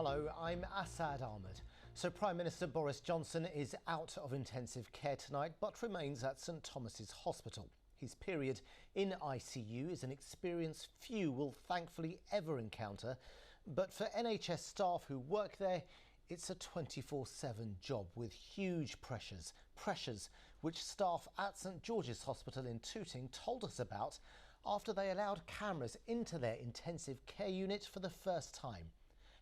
Hello, I'm Assad Ahmed. So Prime Minister Boris Johnson is out of intensive care tonight but remains at St Thomas's Hospital. His period in ICU is an experience few will thankfully ever encounter, but for NHS staff who work there, it's a 24/7 job with huge pressures which staff at St George's Hospital in Tooting told us about after they allowed cameras into their intensive care unit for the first time.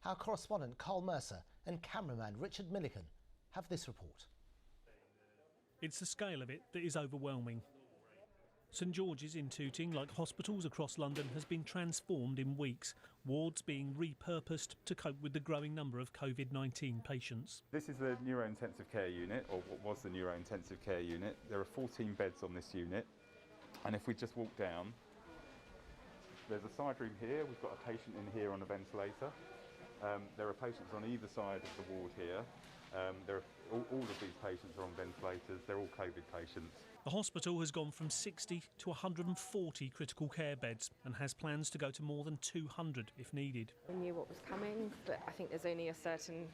Our correspondent Carl Mercer and cameraman Richard Millican have this report. It's the scale of it that is overwhelming. St George's in Tooting, like hospitals across London, has been transformed in weeks, wards being repurposed to cope with the growing number of COVID-19 patients. This is the neurointensive care unit, or what was the neurointensive care unit. There are 14 beds on this unit, and if we just walk down, there's a side room here. We've got a patient in here on a ventilator. There are patients on either side of the ward here. All of these patients are on ventilators. They're all COVID patients. The hospital has gone from 60 to 140 critical care beds and has plans to go to more than 200 if needed. We knew what was coming, but I think there's only a certain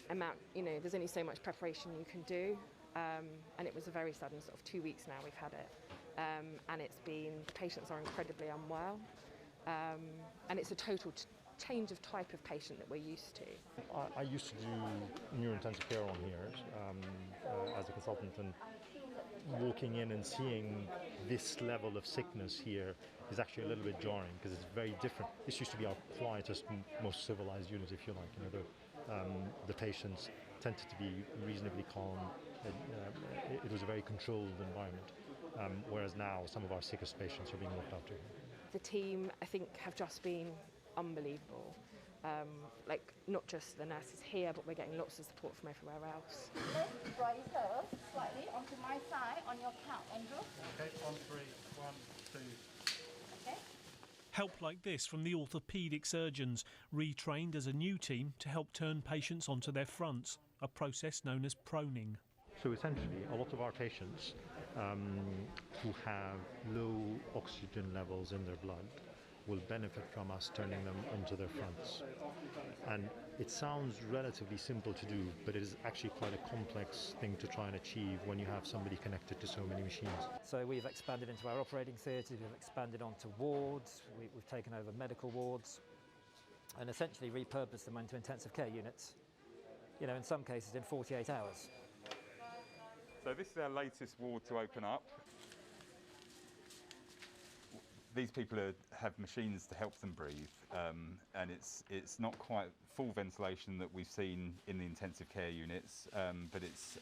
amount, there's only so much preparation you can do. And it was a very sudden sort of 2 weeks now we've had it. And the patients are incredibly unwell. And it's a total change of type of patient that we're used to. I used to do neurointensive care on here as a consultant, and walking in and seeing this level of sickness here is actually a little bit jarring because it's very different. This used to be our quietest, most civilized unit, if you like. The patients tended to be reasonably calm. It was a very controlled environment, whereas now some of our sickest patients are being looked after. The team, I think, have just been unbelievable. Not just the nurses here, but we're getting lots of support from everywhere else. Let's raise her slightly onto my side on your count, Andrew. Okay, on three. 1, 2. Okay. Help like this from the orthopaedic surgeons, retrained as a new team to help turn patients onto their fronts, a process known as proning. So essentially, a lot of our patients who have low oxygen levels in their blood will benefit from us turning them onto their fronts. And it sounds relatively simple to do, but it is actually quite a complex thing to try and achieve when you have somebody connected to so many machines. So we've expanded into our operating theatres, we've expanded onto wards, we've taken over medical wards and essentially repurposed them into intensive care units, in some cases in 48 hours. So this is our latest ward to open up. These people have machines to help them breathe, and it's not quite full ventilation that we've seen in the intensive care units, but it's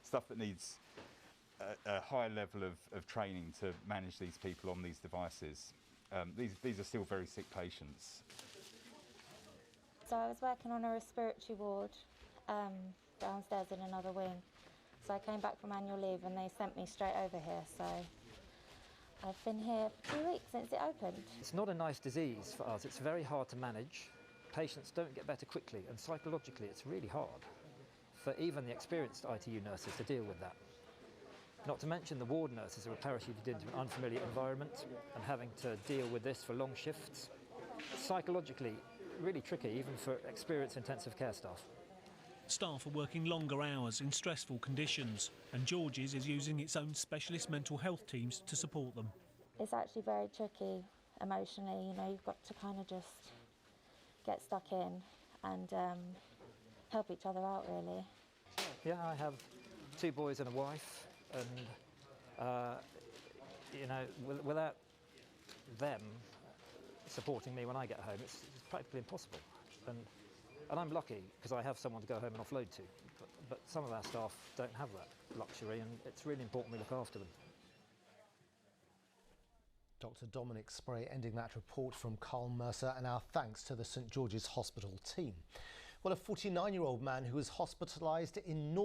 stuff that needs a high level of training to manage these people on these devices. These are still very sick patients. So I was working on a respiratory ward downstairs in another wing. So I came back from annual leave and they sent me straight over here. So I've been here for 2 weeks since it opened. It's not a nice disease for us. It's very hard to manage. Patients don't get better quickly, and psychologically it's really hard for even the experienced ITU nurses to deal with that. Not to mention the ward nurses who are parachuted into an unfamiliar environment and having to deal with this for long shifts. Psychologically, really tricky even for experienced intensive care staff. Staff are working longer hours in stressful conditions, and George's is using its own specialist mental health teams to support them. It's actually very tricky emotionally, you've got to kind of just get stuck in and help each other out, really. Yeah, I have 2 boys and a wife, and without them supporting me when I get home, it's practically impossible. And I'm lucky because I have someone to go home and offload to, but some of our staff don't have that luxury, and it's really important we look after them. Dr. Dominic Spray ending that report from Carl Mercer, and our thanks to the St George's Hospital team. Well, a 49-year-old man who was hospitalised in North